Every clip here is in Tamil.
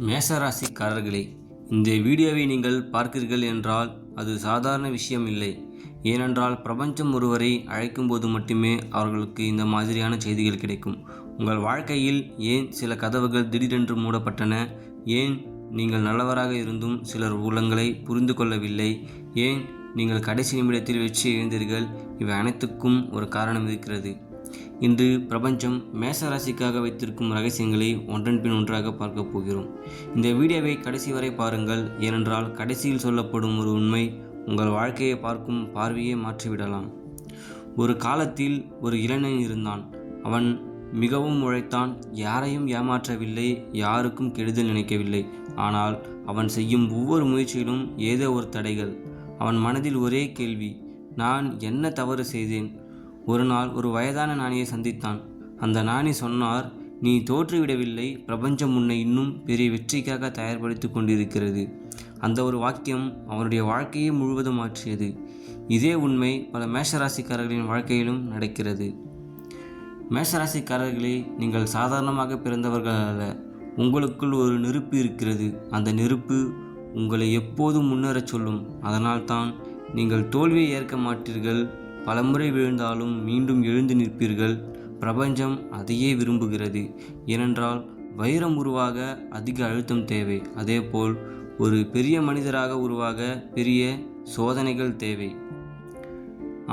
மேசராசிக்காரர்களே, இந்த வீடியோவை நீங்கள் பார்க்கிறீர்கள் என்றால் அது சாதாரண விஷயம் இல்லை. ஏனென்றால் பிரபஞ்சம் ஒருவரை அழைக்கும்போது மட்டுமே அவர்களுக்கு இந்த மாதிரியான செய்திகள் கிடைக்கும். உங்கள் வாழ்க்கையில் ஏன் சில கதவுகள் திடீரென்று மூடப்பட்டன? ஏன் நீங்கள் நல்லவராக இருந்தும் சிலர் உள்ளங்களை புரிந்து கொள்ளவில்லை? ஏன் நீங்கள் கடைசி நிமிடத்தில் வெற்றி இழந்தீர்கள்? இவை அனைத்துக்கும் ஒரு காரணம் இருக்கிறது. இன்று பிரபஞ்சம் மேசராசிக்காக வைத்திருக்கும் ரகசியங்களை ஒன்றன் பின் ஒன்றாக பார்க்க போகிறோம். இந்த வீடியோவை கடைசி வரை பாருங்கள். ஏனென்றால் கடைசியில் சொல்லப்படும் ஒரு உண்மை உங்கள் வாழ்க்கையை பார்க்கும் பார்வையை மாற்றிவிடலாம். ஒரு காலத்தில் ஒரு இளைஞன் இருந்தான். அவன் மிகவும் உழைத்தான். யாரையும் ஏமாற்றவில்லை, யாருக்கும் கெடுதல் நினைக்கவில்லை. ஆனால் அவன் செய்யும் ஒவ்வொரு முயற்சியிலும் ஏதோ ஒரு தடைகள். அவன் மனதில் ஒரே கேள்வி: நான் என்ன தவறு செய்தேன்? ஒரு நாள் ஒரு வயதான ஞானியை சந்தித்தான். அந்த ஞானி சொன்னார், நீ தோற்றுவிடவில்லை, பிரபஞ்சம் உன்னை இன்னும் பெரிய வெற்றிக்காக தயார்படுத்தி கொண்டிருக்கிறது. அந்த ஒரு வாக்கியம் அவனுடைய வாழ்க்கையை முழுவதும் மாற்றியது. இதே உண்மை பல மேஷராசிக்காரர்களின் வாழ்க்கையிலும் நடக்கிறது. மேஷராசிக்காரர்களே, நீங்கள் சாதாரணமாக பிறந்தவர்கள் அல்ல. உங்களுக்குள் ஒரு நெருப்பு இருக்கிறது. அந்த நெருப்பு உங்களை எப்போதும் முன்னேறச் சொல்லும். அதனால்தான் நீங்கள் தோல்வியை ஏற்க மாட்டீர்கள். பலமுறை விழுந்தாலும் மீண்டும் எழுந்து நிற்பீர்கள். பிரபஞ்சம் அதையே விரும்புகிறது. ஏனென்றால் வைரம் உருவாக அதிக அழுத்தம் தேவை. அதேபோல் ஒரு பெரிய மனிதராக உருவாக பெரிய சோதனைகள் தேவை.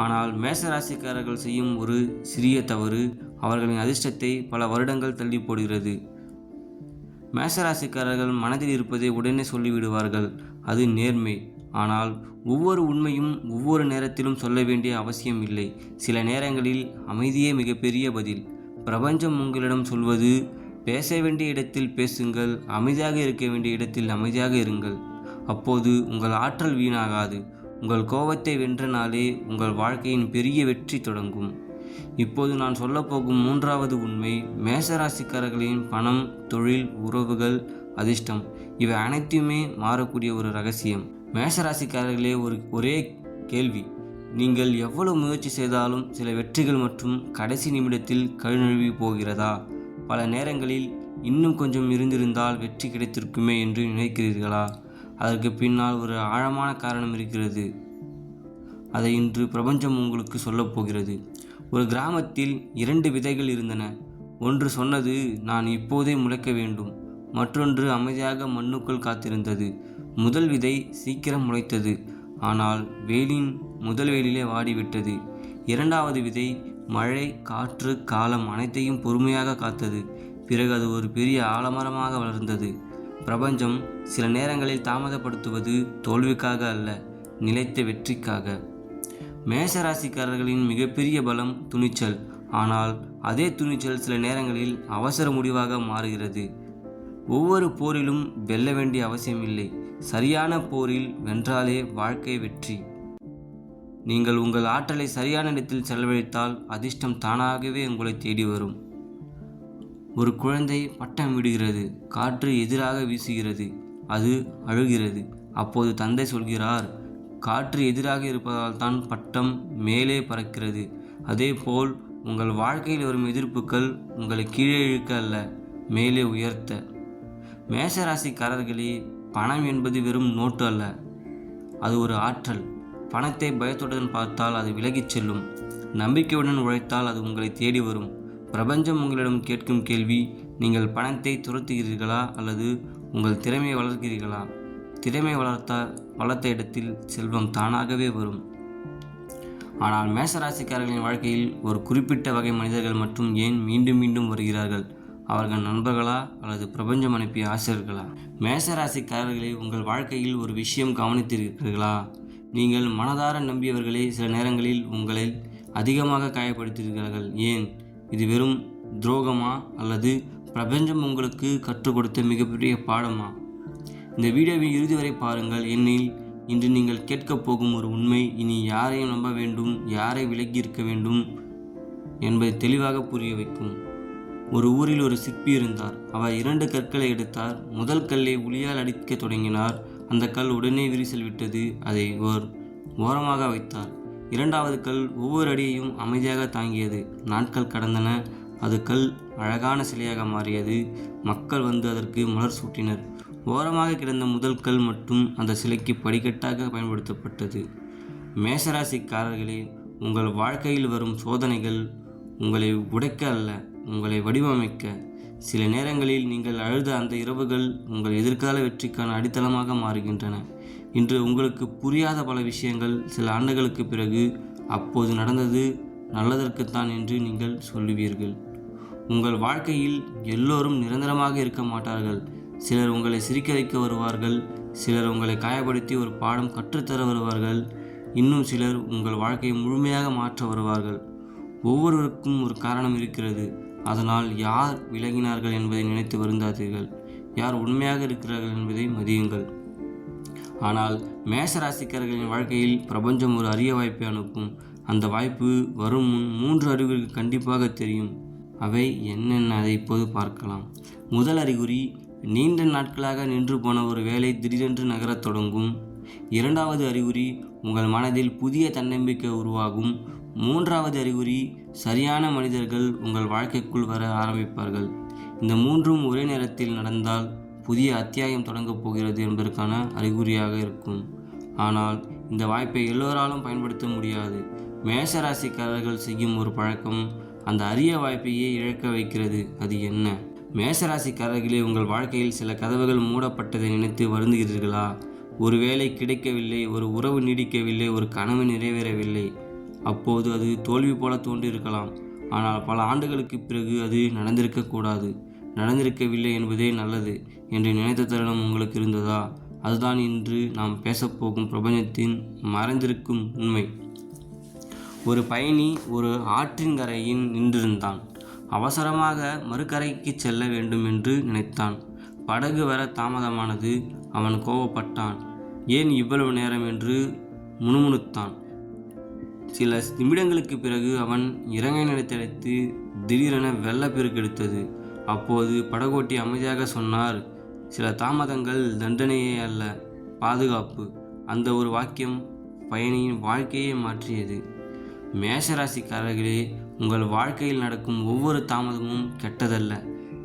ஆனால் மேசராசிக்காரர்கள் செய்யும் ஒரு சிறிய தவறு அவர்களின் அதிர்ஷ்டத்தை பல வருடங்கள் தள்ளி போடுகிறது. மேசராசிக்காரர்கள் மனதில் இருப்பதை உடனே சொல்லிவிடுவார்கள். அது நேர்மை. ஆனால் ஒவ்வொரு உண்மையும் ஒவ்வொரு நேரத்திலும் சொல்ல வேண்டிய அவசியம் இல்லை. சில நேரங்களில் அமைதியே மிகப்பெரிய பதில். பிரபஞ்சம் உங்களிடம் சொல்வது, பேச வேண்டிய இடத்தில் பேசுங்கள், அமைதியாக இருக்க வேண்டிய இடத்தில் அமைதியாக இருங்கள். அப்போது உங்கள் ஆற்றல் வீணாகாது. உங்கள் கோபத்தை வென்ற நாளே உங்கள் வாழ்க்கையின் பெரிய வெற்றி தொடங்கும். இப்போது நான் சொல்லப்போகும் மூன்றாவது உண்மை மேசராசிக்காரர்களின் பணம், தொழில், உறவுகள், அதிர்ஷ்டம் இவை அனைத்துமே மாறக்கூடிய ஒரு ரகசியம். மேஷராசிக்காரர்களே, ஒரே கேள்வி: நீங்கள் எவ்வளவு முயற்சி செய்தாலும் சில வெற்றிகள் மற்றும் கடைசி நிமிடத்தில் கழுநழுவி போகிறதா? பல நேரங்களில் இன்னும் கொஞ்சம் இருந்திருந்தால் வெற்றி கிடைத்திருக்குமே என்று நினைக்கிறீர்களா? அதற்கு பின்னால் ஒரு ஆழமான காரணம் இருக்கிறது. அதை இன்று பிரபஞ்சம் உங்களுக்கு சொல்லப் போகிறது. ஒரு கிராமத்தில் 2 விதைகள் இருந்தன. ஒன்று சொன்னது, நான் இப்போதே முளைக்க வேண்டும். மற்றொன்று அமைதியாக மண்ணுக்குள் காத்திருந்தது. முதல் விதை சீக்கிரம் முளைத்தது. ஆனால் வெயிலின் முதல் வெயிலிலே வாடிவிட்டது. இரண்டாவது விதை மழை, காற்று, காலம் அனைத்தையும் பொறுமையாக காத்தது. பிறகு அது ஒரு பெரிய ஆலமரமாக வளர்ந்தது. பிரபஞ்சம் சில நேரங்களில் தாமதப்படுத்துவது தோல்விக்காக அல்ல, நிலைத்த வெற்றிக்காக. மேஷராசிக்காரர்களின் மிகப்பெரிய பலம் துணிச்சல். ஆனால் அதே துணிச்சல் சில நேரங்களில் அவசர முடிவாக மாறுகிறது. ஒவ்வொரு போரிலும் வெல்ல வேண்டிய அவசியமில்லை. சரியான போரில் வென்றாலே வாழ்க்கை வெற்றி. நீங்கள் உங்கள் ஆற்றலை சரியான இடத்தில் செலவழித்தால் அதிர்ஷ்டம் தானாகவே உங்களை தேடி வரும். ஒரு குழந்தை பட்டம் விடுகிறது. காற்று எதிராக வீசுகிறது. அது அழுகிறது. அப்போது தந்தை சொல்கிறார், காற்று எதிராக இருப்பதால் தான் பட்டம் மேலே பறக்கிறது. அதேபோல் உங்கள் வாழ்க்கையில் வரும் எதிர்ப்புகள் உங்களை கீழே இழுக்க அல்ல, மேலே உயர்த்த. மேஷராசிக்காரர்களே, பணம் என்பது வெறும் நோட்டு அல்ல, அது ஒரு ஆற்றல். பணத்தை பயத்துடன் பார்த்தால் அது விலகிச் செல்லும். நம்பிக்கையுடன் உழைத்தால் அது உங்களை தேடி வரும். பிரபஞ்சம் உங்களிடம் கேட்கும் கேள்வி: நீங்கள் பணத்தை துரத்துகிறீர்களா அல்லது உங்கள் திறமையை வளர்க்கிறீர்களா? திறமை வளர்த்த இடத்தில் செல்வம் தானாகவே வரும். ஆனால் மேஷராசிக்காரர்களின் வாழ்க்கையில் ஒரு குறிப்பிட்ட வகை மனிதர்கள் மட்டும் ஏன் மீண்டும் மீண்டும் வருகிறார்கள்? அவர்கள் நண்பர்களா அல்லது பிரபஞ்சம் அனுப்பிய ஆசிரியர்களா? மேஷராசிக்காரர்களே, உங்கள் வாழ்க்கையில் ஒரு விஷயம் கவனித்திருக்கிறீர்களா? நீங்கள் மனதார நம்பியவர்களே சில நேரங்களில் உங்களை அதிகமாக காயப்படுத்தியிருக்கிறார்கள். ஏன்? இது வெறும் துரோகமா அல்லது பிரபஞ்சம் உங்களுக்கு கற்றுக் கொடுத்த மிகப்பெரிய பாடமா? இந்த வீடியோவை இறுதி வரை பாருங்கள். இன்று நீங்கள் கேட்கப் போகும் ஒரு உண்மை இனி யாரையும் நம்ப வேண்டும், யாரை விலகி இருக்க வேண்டும் என்பதை தெளிவாக புரிய வைக்கும். ஒரு ஊரில் ஒரு சிற்பி இருந்தார். அவர் 2 கற்களை எடுத்தார். முதல் கல்லை உளியால் அடிக்க தொடங்கினார். அந்த கல் உடனே விரிசல் விட்டது. அதை ஓரமாக வைத்தார். இரண்டாவது கல் ஒவ்வொரு அடியையும் அமைதியாக தாங்கியது. நாட்கள் கடந்தன. அது கல் அழகான சிலையாக மாறியது. மக்கள் வந்து அதற்கு மலர் சூட்டினர். ஓரமாக கிடந்த முதல் கல் மட்டும் அந்த சிலைக்கு படிக்கட்டாக பயன்படுத்தப்பட்டது. மேஷராசிக்காரர்களே, உங்கள் வாழ்க்கையில் வரும் சோதனைகள் உங்களை உடைக்க அல்ல, உங்களை வடிவமைக்க. சில நேரங்களில் நீங்கள் அழுத அந்த இரவுகள் உங்கள் எதிர்கால வெற்றிக்கான அடித்தளமாக மாறுகின்றன. இன்று உங்களுக்கு புரியாத பல விஷயங்கள் சில ஆண்டுகளுக்கு பிறகு அப்போது நடந்தது நல்லதற்குத்தான் என்று நீங்கள் சொல்லுவீர்கள். உங்கள் வாழ்க்கையில் எல்லோரும் நிரந்தரமாக இருக்க மாட்டார்கள். சிலர் உங்களை சிரிக்க வைக்க வருவார்கள், சிலர் உங்களை காயப்படுத்தி ஒரு பாடம் கற்றுத்தர வருவார்கள், இன்னும் சிலர் உங்கள் வாழ்க்கையை முழுமையாக மாற்ற வருவார்கள். ஒவ்வொருவருக்கும் ஒரு காரணம் இருக்கிறது. அதனால் யார் விலகினார்கள் என்பதை நினைத்து வருந்தாதீர்கள், யார் உண்மையாக இருக்கிறார்கள் என்பதை மதியுங்கள். ஆனால் மேஷராசிக்காரர்களின் வாழ்க்கையில் பிரபஞ்சம் ஒரு அரிய வாய்ப்பை அனுப்பும். அந்த வாய்ப்பு வரும் முன் 3 அறிகுறிகள் கண்டிப்பாக தெரியும். அவை என்னென்ன அதை இப்போது பார்க்கலாம். முதல் அறிகுறி, நீண்ட நாட்களாக நின்று போன ஒரு வேலை திடீரென்று நகரத் தொடங்கும். இரண்டாவது அறிகுறி, உங்கள் மனதில் புதிய தன்னம்பிக்கை உருவாகும். மூன்றாவது அறிகுறி, சரியான மனிதர்கள் உங்கள் வாழ்க்கைக்குள் வர ஆரம்பிப்பார்கள். இந்த 3ம் ஒரே நேரத்தில் நடந்தால் புதிய அத்தியாயம் தொடங்கப் போகிறது என்பதற்கான அறிகுறியாக இருக்கும். ஆனால் இந்த வாய்ப்பை எல்லோராலும் பயன்படுத்த முடியாது. மேஷராசிக்காரர்கள் செய்யும் ஒரு பழக்கம் அந்த அரிய வாய்ப்பையே இழக்க வைக்கிறது. அது என்ன? மேஷராசிக்காரர்களே, உங்கள் வாழ்க்கையில் சில கதவுகள் மூடப்பட்டதை நினைத்து வருந்துகிறீர்களா? ஒரு வேலை கிடைக்கவில்லை, ஒரு உறவு நீடிக்கவில்லை, ஒரு கனவு நிறைவேறவில்லை. அப்போது அது தோல்வி போல தோன்றியிருக்கலாம். ஆனால் பல ஆண்டுகளுக்கு பிறகு அது நடந்திருக்கவில்லை என்பதே நல்லது என்று நினைத்த தருணம் உங்களுக்கு இருந்ததா? அதுதான் இன்று நாம் பேசப்போகும் பிரபஞ்சத்தின் மறைந்திருக்கும் உண்மை. ஒரு பயணி ஒரு ஆற்றின் கரையில் நின்றிருந்தான். அவசரமாக மறுகரைக்கு செல்ல வேண்டும் என்று நினைத்தான். படகு வர தாமதமானது. அவன் கோபப்பட்டான். ஏன் இவ்வளவு நேரம் என்று முணுமுணுத்தான். சில நிமிடங்களுக்கு பிறகு அவன் இறங்கை நிலைத்தடைத்து திடீரென வெள்ளப்பெருக்கெடுத்தது. அப்போது படகோட்டி அமைதியாக சொன்னார், சில தாமதங்கள் தண்டனையே அல்ல, பாதுகாப்பு. அந்த ஒரு வாக்கியம் பயணியின் வாழ்க்கையை மாற்றியது. மேஷராசிக்காரர்களே, உங்கள் வாழ்க்கையில் நடக்கும் ஒவ்வொரு தாமதமும் கெட்டதல்ல.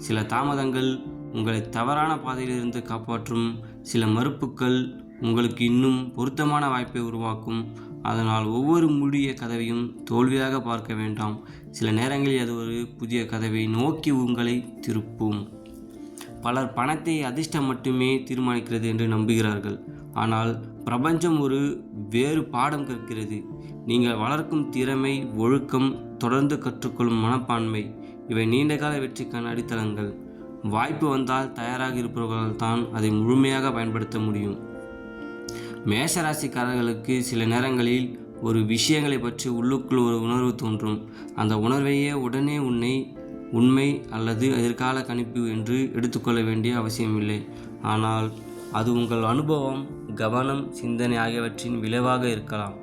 சில தாமதங்கள் உங்களை தவறான பாதையிலிருந்து காப்பாற்றும். சில மறுப்புகள் உங்களுக்கு இன்னும் பொருத்தமான வாய்ப்பை உருவாக்கும். அதனால் ஒவ்வொரு மூடிய கதவையும் தோல்வியாக பார்க்க வேண்டாம். சில நேரங்களில் அது ஒரு புதிய கதவை நோக்கி உங்களை திருப்பும். பலர் பணத்தை அதிர்ஷ்டம் மட்டுமே தீர்மானிக்கிறது என்று நம்புகிறார்கள். ஆனால் பிரபஞ்சம் ஒரு வேறு பாடம் கற்கிறது. நீங்கள் வளர்க்கும் திறமை, ஒழுக்கம், தொடர்ந்து கற்றுக்கொள்ளும் மனப்பான்மை, இவை நீண்டகால வெற்றிக்கான அடித்தளங்கள். வாய்ப்பு வந்தால் தயாராக இருப்பவர்களால் தான் அதை முழுமையாக பயன்படுத்த முடியும். மேஷராசிக்காரர்களுக்கு சில நேரங்களில் ஒரு விஷயங்களை பற்றி உள்ளுக்குள் ஒரு உணர்வு தோன்றும். அந்த உணர்வையே உடனே உண்மை அல்லது எதிர்கால கணிப்பு என்று எடுத்துக்கொள்ள வேண்டிய அவசியமில்லை. ஆனால் அது உங்கள் அனுபவம், கவனம், சிந்தனை ஆகியவற்றின் விளைவாக இருக்கலாம்.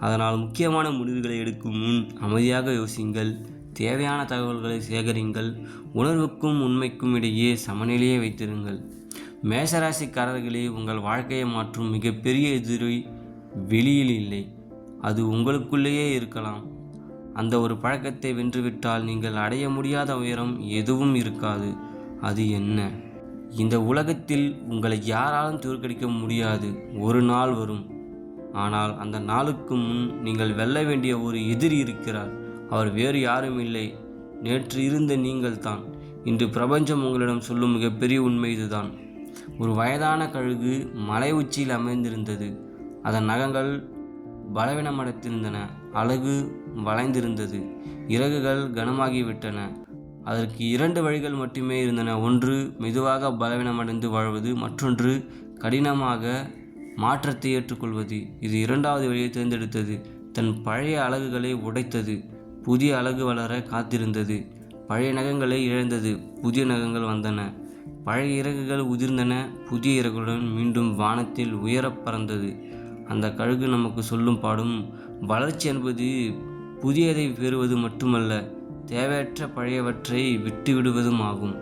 அதனால் முக்கியமான முடிவுகளை எடுக்கும் முன் அமைதியாக யோசியுங்கள். தேவையான தகவல்களை சேகரிங்கள். உணர்வுக்கும் உண்மைக்கும் இடையே சமநிலையை வைத்திருங்கள். மேஷராசிக்காரர்களே, உங்கள் வாழ்க்கையை மாற்றும் மிகப்பெரிய எதிரி வெளியில் இல்லை, அது உங்களுக்குள்ளேயே இருக்கலாம். அந்த ஒரு பழக்கத்தை வென்றுவிட்டால் நீங்கள் அடைய முடியாத உயரம் எதுவும் இருக்காது. அது என்ன? இந்த உலகத்தில் உங்களை யாராலும் தோற்கடிக்க முடியாது. ஒரு நாள் வரும். ஆனால் அந்த நாளுக்கு முன் நீங்கள் வெல்ல வேண்டிய ஒரு எதிரி இருக்கிறார். அவர் வேறு யாரும் இல்லை, நேற்று இருந்த நீங்கள் தான். இன்று பிரபஞ்சம் உங்களிடம் சொல்லும் மிகப்பெரிய உண்மை இதுதான். ஒரு வயதான கழுகு மலை உச்சியில் அமைந்திருந்தது. அதன் நகங்கள் பலவீனமடைந்திருந்தன, அலகு வளைந்திருந்தது, இறகுகள் கனமாகிவிட்டன. அதற்கு 2 வழிகள் மட்டுமே இருந்தன. ஒன்று மெதுவாக பலவீனமடைந்து வாழ்வது, மற்றொன்று கடினமாக மாற்றத்தை ஏற்றுக்கொள்வது. இது 2வது வழியை தேர்ந்தெடுத்தது. தன் பழைய அலகுகளை உடைத்தது, புதிய அலகு வளர காத்திருந்தது. பழைய நகங்களை இழந்தது, புதிய நகங்கள் வந்தன. பழைய இறகுகள் உதிர்ந்தன, புதிய இறகுடன் மீண்டும் வானத்தில் உயரப் பறந்தது. அந்த கழுகு நமக்கு சொல்லும் பாடும், வளர்ச்சி என்பது புதியதை பெறுவது மட்டுமல்ல, தேவையற்ற பழையவற்றை விட்டுவிடுவதும் ஆகும்.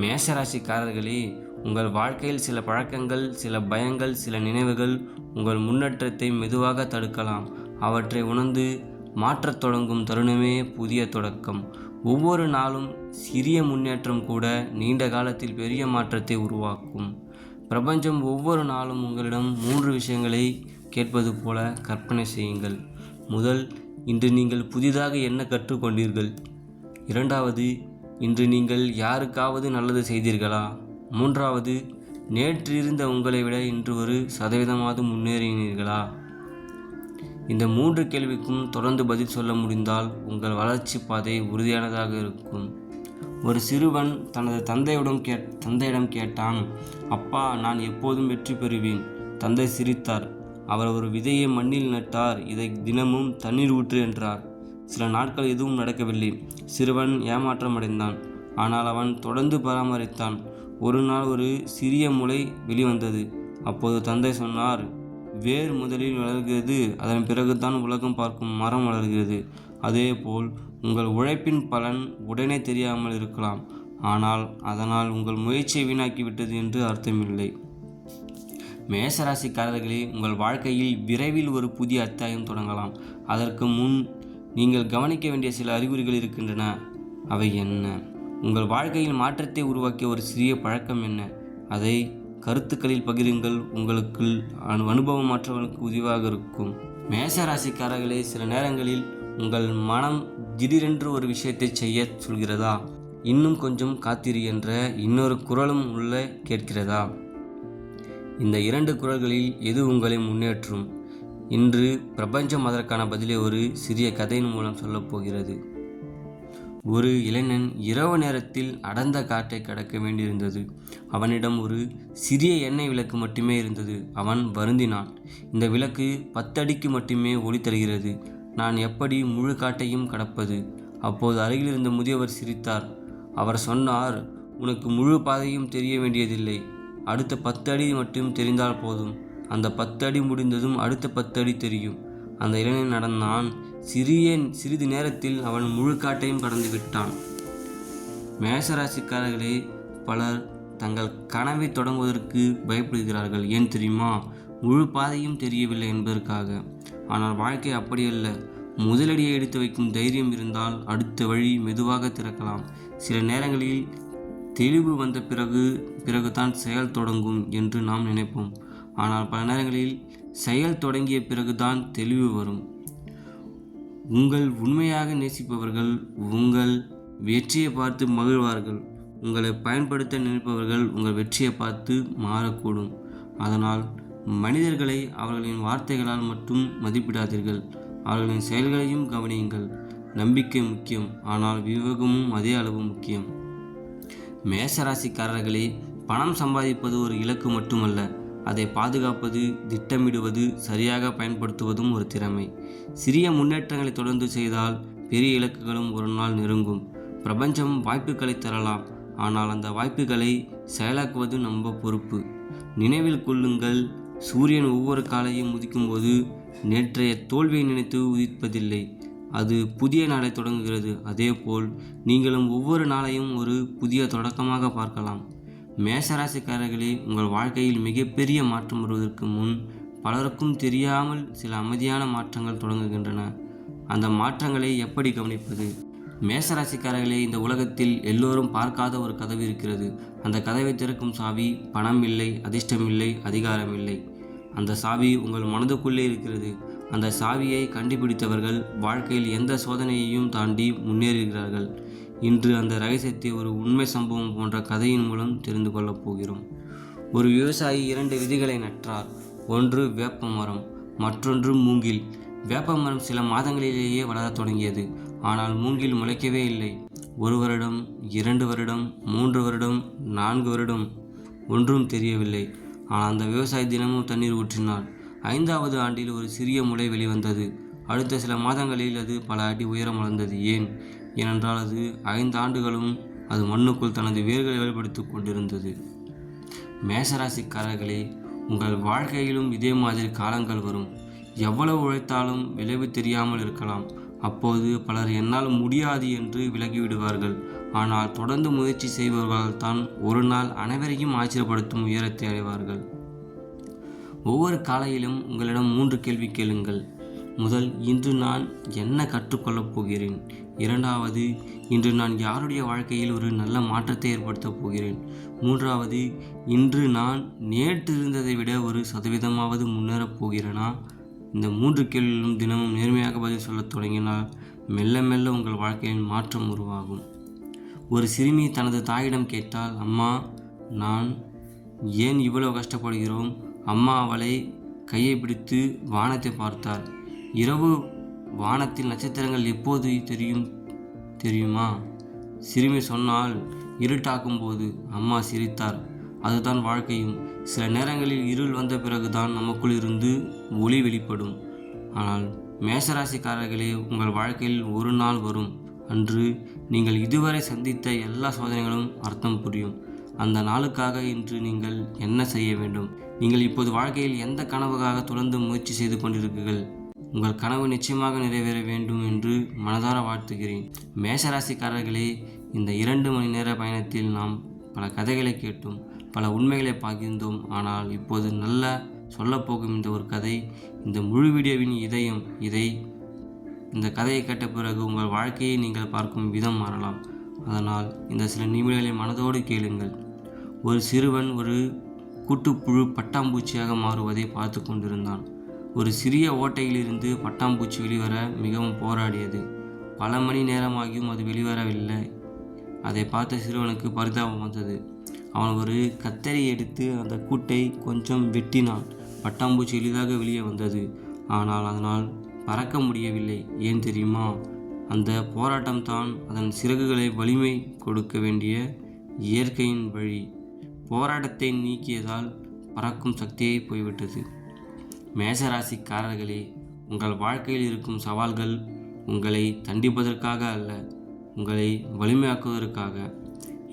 மேஷராசிக்காரர்களே, உங்கள் வாழ்க்கையில் சில பழக்கங்கள், சில பயங்கள், சில நினைவுகள் உங்கள் முன்னேற்றத்தை மெதுவாக தடுக்கலாம். அவற்றை உணர்ந்து மாற்றத் தொடங்கும் தருணமே புதிய தொடக்கம். ஒவ்வொரு நாளும் சிறிய முன்னேற்றம் கூட நீண்ட காலத்தில் பெரிய மாற்றத்தை உருவாக்கும். பிரபஞ்சம் ஒவ்வொரு நாளும் உங்களிடம் 3 விஷயங்களை கேட்பது போல கற்பனை செய்யுங்கள். முதல், இன்று நீங்கள் புதிதாக என்ன கற்றுக்கொண்டீர்கள்? இரண்டாவது, இன்று நீங்கள் யாருக்காவது நல்லது செய்தீர்களா? மூன்றாவது, நேற்று இருந்த உங்களை விட இன்று 1% முன்னேறினீர்களா? இந்த 3 கேள்விக்கும் தொடர்ந்து பதில் சொல்ல முடிந்தால் உங்கள் வளர்ச்சி பாதை உறுதியானதாக இருக்கும். ஒரு சிறுவன் தனது தந்தையிடம் கேட்டான், அப்பா, நான் எப்போதும் வெற்றி பெறுவேன். தந்தை சிரித்தார். அவர் ஒரு விதையை மண்ணில் நட்டார். இதை தினமும் தண்ணீர் ஊற்று என்றார். சில நாட்கள் எதுவும் நடக்கவில்லை. சிறுவன் ஏமாற்றமடைந்தான். ஆனால் அவன் தொடர்ந்து பராமரித்தான். ஒரு நாள் ஒரு சிறிய முளை வெளிவந்தது. அப்போது தந்தை சொன்னார், வேர் முதலில் வளர்கிறது, அதன் பிறகுதான் உலகம் பார்க்கும் மரம் வளர்கிறது. அதேபோல் உங்கள் உழைப்பின் பலன் உடனே தெரியாமல் இருக்கலாம், ஆனால் அதனால் உங்கள் முயற்சியை வீணாக்கிவிட்டது என்று அர்த்தமில்லை. மேஷராசிக்காரர்களே, உங்கள் வாழ்க்கையில் விரைவில் ஒரு புதிய அத்தியாயம் தொடங்கலாம். அதற்கு முன் நீங்கள் கவனிக்க வேண்டிய சில அறிகுறிகள் இருக்கின்றன. அவை என்ன? உங்கள் வாழ்க்கையில் மாற்றத்தை உருவாக்கிய ஒரு சிறிய பழக்கம் என்ன? அதை கருத்துக்களில் பகிருங்கள். உங்களுக்கு அனுபவம் மற்றவர்களுக்கு உதவியாக இருக்கும். மேஷராசிக்காரர்களே, சில நேரங்களில் உங்கள் மனம் திடீரென்று ஒரு விஷயத்தை செய்ய சொல்கிறதா? இன்னும் கொஞ்சம் காத்திரு என்ற இன்னொரு குரலும் உள்ள கேட்கிறதா? இந்த 2 குரல்களில் எது உங்களை முன்னேற்றும்? இன்று பிரபஞ்சம் அதற்கான பதிலை ஒரு சிறிய கதையின் மூலம் சொல்லப்போகிறது. ஒரு இளைஞன் இரவு நேரத்தில் அடர்ந்த காட்டை கடக்க வேண்டியிருந்தது. அவனிடம் ஒரு சிறிய எண்ணெய் விளக்கு மட்டுமே இருந்தது. அவன் வருந்தினான். இந்த விளக்கு 10 அடிக்கு மட்டுமே ஒளி தருகிறது. நான் எப்படி முழு காட்டையும் கடப்பது? அப்போது அருகில் இருந்த முதியவர் சிரித்தார். அவர் சொன்னார், உனக்கு முழு பாதையும் தெரிய வேண்டியதில்லை. அடுத்த 10 அடி மட்டும் தெரிந்தால் போதும். அந்த 10 அடி முடிந்ததும் அடுத்த 10 அடி தெரியும். அந்த இளைஞன் நடந்தான். சிறிது நேரத்தில் அவன் முழு காட்டையும் கடந்து விட்டான். மேஷராசிக்காரர்களே, பலர் தங்கள் கனவை தொடங்குவதற்கு பயப்படுகிறார்கள். ஏன் தெரியுமா? முழு பாதையும் தெரியவில்லை என்பதற்காக. ஆனால் வாழ்க்கை அப்படியல்ல. முதலடியை எடுத்து வைக்கும் தைரியம் இருந்தால் அடுத்த வழி மெதுவாக திறக்கலாம். சில நேரங்களில் தெளிவு வந்த பிறகுதான் செயல் தொடங்கும் என்று நாம் நினைப்போம். ஆனால் பல நேரங்களில் செயல் தொடங்கிய பிறகுதான் தெளிவு வரும். உங்கள் உண்மையாக நேசிப்பவர்கள் உங்கள் வெற்றியை பார்த்து மகிழ்வார்கள். உங்களை பயன்படுத்த நினைப்பவர்கள் உங்கள் வெற்றியை பார்த்து மாறக்கூடும். அதனால் மனிதர்களை அவர்களின் வார்த்தைகளால் மட்டும் மதிப்பிடாதீர்கள். அவர்களின் செயல்களையும் கவனியுங்கள். நம்பிக்கை முக்கியம், ஆனால் விவேகமும் அதே அளவு முக்கியம். மேஷராசிக்காரர்களே, பணம் சம்பாதிப்பது ஒரு இலக்கு மட்டுமல்ல. அதை பாதுகாப்பது, திட்டமிடுவது, சரியாக பயன்படுத்துவதும் ஒரு திறமை. சிறிய முன்னேற்றங்களை தொடர்ந்து செய்தால் பெரிய இலக்குகளும் ஒரு நாள் நெருங்கும். பிரபஞ்சம் வாய்ப்புகளை தரலாம், ஆனால் அந்த வாய்ப்புகளை செயலாக்குவது நம்ம பொறுப்பு. நினைவில் கொள்ளுங்கள், சூரியன் ஒவ்வொரு காலையும் உதிக்கும்போது நேற்றைய தோல்வியை நினைத்து உதிப்பதில்லை. அது புதிய நாளை தொடங்குகிறது. அதேபோல் நீங்களும் ஒவ்வொரு நாளையும் ஒரு புதிய தொடக்கமாக பார்க்கலாம். மேஷராசிக்காரர்களே, உங்கள் வாழ்க்கையில் மிகப்பெரிய மாற்றம் வருவதற்கு முன் பலருக்கும் தெரியாமல் சில அமைதியான மாற்றங்கள் தொடங்குகின்றன. அந்த மாற்றங்களை எப்படி கவனிப்பது? மேஷராசிக்காரர்களே, இந்த உலகத்தில் எல்லோரும் பார்க்காத ஒரு கதவு இருக்கிறது. அந்த கதவை திறக்கும் சாவி பணம் இல்லை, அதிர்ஷ்டம் இல்லை, அதிகாரம் இல்லை. அந்த சாவி உங்கள் மனதுக்குள்ளே இருக்கிறது. அந்த சாவியை கண்டுபிடித்தவர்கள் வாழ்க்கையில் எந்த சோதனையையும் தாண்டி முன்னேறுகிறார்கள். இன்று அந்த ரகசியத்தை ஒரு உண்மை சம்பவம் போன்ற கதையின் மூலம் தெரிந்து கொள்ளப் போகிறோம். ஒரு விவசாயி 2 விதைகளை நட்டார். ஒன்று வேப்ப மரம், மற்றொன்று மூங்கில். வேப்ப மரம் சில மாதங்களிலேயே வளரத் தொடங்கியது. ஆனால் மூங்கில் முளைக்கவே இல்லை. 1 வருடம், 2 வருடம், 3 வருடம், 4 வருடம், ஒன்றும் தெரியவில்லை. ஆனால் அந்த விவசாயி தினமும் தண்ணீர் ஊற்றினார். 5வது ஆண்டில் ஒரு சிறிய முளை வெளிவந்தது. அடுத்த சில மாதங்களில் அது பல அடி உயரம் வளர்ந்தது. ஏனென்றால் அது 5 ஆண்டுகளும் அது மண்ணுக்குள் தனது வேர்களை வெளிப்படுத்தி கொண்டிருந்தது. மேஷராசிக்காரர்களே, உங்கள் வாழ்க்கையிலும் இதே மாதிரி காலங்கள் வரும். எவ்வளவு உழைத்தாலும் விளைவு தெரியாமல் இருக்கலாம். அப்போது பலர் என்னால் முடியாது என்று விலகிவிடுவார்கள். ஆனால் தொடர்ந்து முயற்சி செய்பவர்கள் தான் ஒரு நாள் அனைவரையும் ஆச்சரியப்படுத்தும் உயரத்தை அடைவார்கள். ஒவ்வொரு காலையிலும் உங்களிடம் 3 கேள்வி கேளுங்கள். முதல், இன்று நான் என்ன கற்றுக்கொள்ளப் போகிறேன்? இரண்டாவது, இன்று நான் யாருடைய வாழ்க்கையில் ஒரு நல்ல மாற்றத்தை ஏற்படுத்தப் போகிறேன். மூன்றாவது, இன்று நான் நேற்று இருந்ததை விட 1% முன்னேறப் போகிறேனா? இந்த 3 கேள்விகளும் தினமும் நேர்மையாக பதில் சொல்லத் தொடங்கினால் மெல்ல மெல்ல உங்கள் வாழ்க்கையில் மாற்றம் உருவாகும். ஒரு சிறுமி தனது தாயிடம் கேட்டால், அம்மா, நான் ஏன் இவ்வளவு கஷ்டப்படுகிறோம்? அம்மா அவளை கையை பிடித்து வானத்தை பார்த்தார். இரவு வானத்தில் நட்சத்திரங்கள் எப்போது தெரியுமா? சிறுமி சொன்னால், இருட்டாக்கும் போது. அம்மா சிரித்தார். அதுதான் வாழ்க்கையும். சில நேரங்களில் இருள் வந்த பிறகுதான் நமக்குள் இருந்து ஒளி வெளிப்படும். ஆனால் மேஷராசிக்காரர்களே, உங்கள் வாழ்க்கையில் ஒரு நாள் வரும், அன்று நீங்கள் இதுவரை சந்தித்த எல்லா சோதனைகளும் அர்த்தம் புரியும். அந்த நாளுக்காக இன்று நீங்கள் என்ன செய்ய வேண்டும்? நீங்கள் இப்போது வாழ்க்கையில் எந்த கனவுக்காக தொடர்ந்து முயற்சி செய்து கொண்டிருக்கிறீர்கள்? உங்கள் கனவு நிச்சயமாக நிறைவேற வேண்டும் என்று மனதார வாழ்த்துகிறேன். மேஷராசிக்காரர்களே, இந்த 2 மணி நேர பயணத்தில் நாம் பல கதைகளை கேட்டோம், பல உண்மைகளை பகிர்ந்தோம். ஆனால் இப்போது நல்ல சொல்லப்போகும் இந்த ஒரு கதை, இந்த முழு வீடியோவின் இதயம். இந்த கதையை கேட்ட பிறகு உங்கள் வாழ்க்கையை நீங்கள் பார்க்கும் விதம் மாறலாம். அதனால் இந்த சில நிமிடங்களை மனதோடு கேளுங்கள். ஒரு சிறுவன் ஒரு கூட்டுப்புழு பட்டாம்பூச்சியாக மாறுவதை பார்த்து கொண்டிருந்தான். ஒரு சிறிய ஓட்டையிலிருந்து பட்டாம்பூச்சி வெளிவர மிகவும் போராடியது. பல மணி நேரமாகியும் அது வெளிவரவில்லை. அதை பார்த்த சிறுவனுக்கு பரிதாபம் வந்தது. அவன் ஒரு கத்தரி எடுத்து அந்த கூட்டை கொஞ்சம் வெட்டினான். பட்டாம்பூச்சி எளிதாக வெளியே வந்தது. ஆனால் அதனால் பறக்க முடியவில்லை. ஏன் தெரியுமா? அந்த போராட்டம்தான் அதன் சிறகுகளை வலிமை கொடுக்க வேண்டிய இயற்கையின் வழி. போராட்டத்தை நீக்கியதால் பறக்கும் சக்தியை போய்விட்டது. மேஷராசிக்காரர்களே, உங்கள் வாழ்க்கையில் இருக்கும் சவால்கள் உங்களை தண்டிப்பதற்காக அல்ல, உங்களை வலிமையாக்குவதற்காக.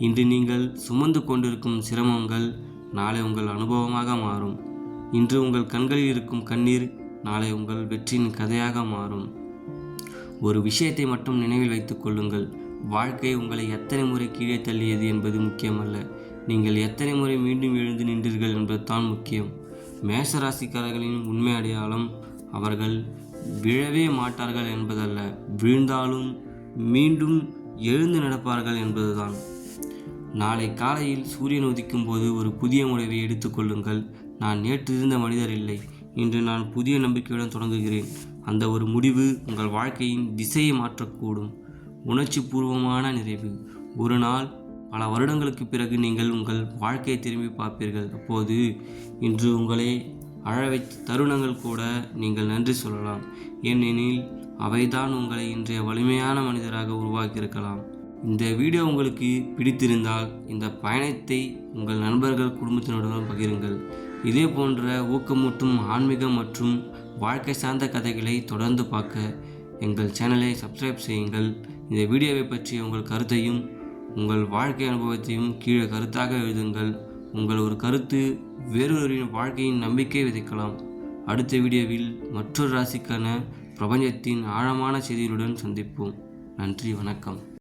இன்று நீங்கள் சுமந்து கொண்டிருக்கும் சிரமங்கள் நாளை உங்கள் அனுபவமாக மாறும். இன்று உங்கள் கண்களில் இருக்கும் கண்ணீர் நாளை உங்கள் வெற்றியின் கதையாக மாறும். ஒரு விஷயத்தை மட்டும் நினைவில் வைத்துக் கொள்ளுங்கள். வாழ்க்கை உங்களை எத்தனை முறை கீழே தள்ளியது என்பது முக்கியமல்ல, நீங்கள் எத்தனை முறை மீண்டும் எழுந்து நின்றீர்கள் என்பதுதான் முக்கியம். மேஷராசிக்காரர்களின் உண்மை அடையாளம் அவர்கள் விழவே மாட்டார்கள் என்பதல்ல, வீழ்ந்தாலும் மீண்டும் எழுந்து நடப்பார்கள் என்பதுதான். நாளை காலையில் சூரியன் உதிக்கும் போது ஒரு புதிய முடிவை எடுத்துக்கொள்ளுங்கள். நான் நேற்று இருந்த மனிதர் இல்லை, இன்று நான் புதிய நம்பிக்கையுடன் தொடங்குகிறேன். அந்த ஒரு முடிவு உங்கள் வாழ்க்கையின் திசையை மாற்றக்கூடும். உணர்ச்சி பூர்வமான நிறைவு. ஒரு நாள் பல வருடங்களுக்கு பிறகு நீங்கள் உங்கள் வாழ்க்கையை திரும்பி பார்ப்பீர்கள். அப்போது இன்று உங்களை அழ வைத்த தருணங்கள் கூட நீங்கள் நன்றி சொல்லலாம். ஏனெனில் அவைதான் உங்களை இன்றைய வலிமையான மனிதராக உருவாக்கியிருக்கலாம். இந்த வீடியோ உங்களுக்கு பிடித்திருந்தால் இந்த பயணத்தை உங்கள் நண்பர்கள், குடும்பத்தினருடன் பகிருங்கள். இதே போன்ற ஊக்கமூட்டும் ஆன்மீகம் மற்றும் வாழ்க்கை சார்ந்த கதைகளை தொடர்ந்து பார்க்க எங்கள் சேனலை சப்ஸ்கிரைப் செய்யுங்கள். இந்த வீடியோவை பற்றி உங்கள் கருத்தையும் உங்கள் வாழ்க்கை அனுபவத்தையும் கீழே கருத்தாக எழுதுங்கள். உங்கள் ஒரு கருத்து வேறொருவரின் வாழ்க்கையின் நம்பிக்கை விதைக்கலாம். அடுத்த வீடியோவில் மற்றொரு ராசிக்கான பிரபஞ்சத்தின் ஆழமான செய்திகளுடன் சந்திப்போம். நன்றி, வணக்கம்.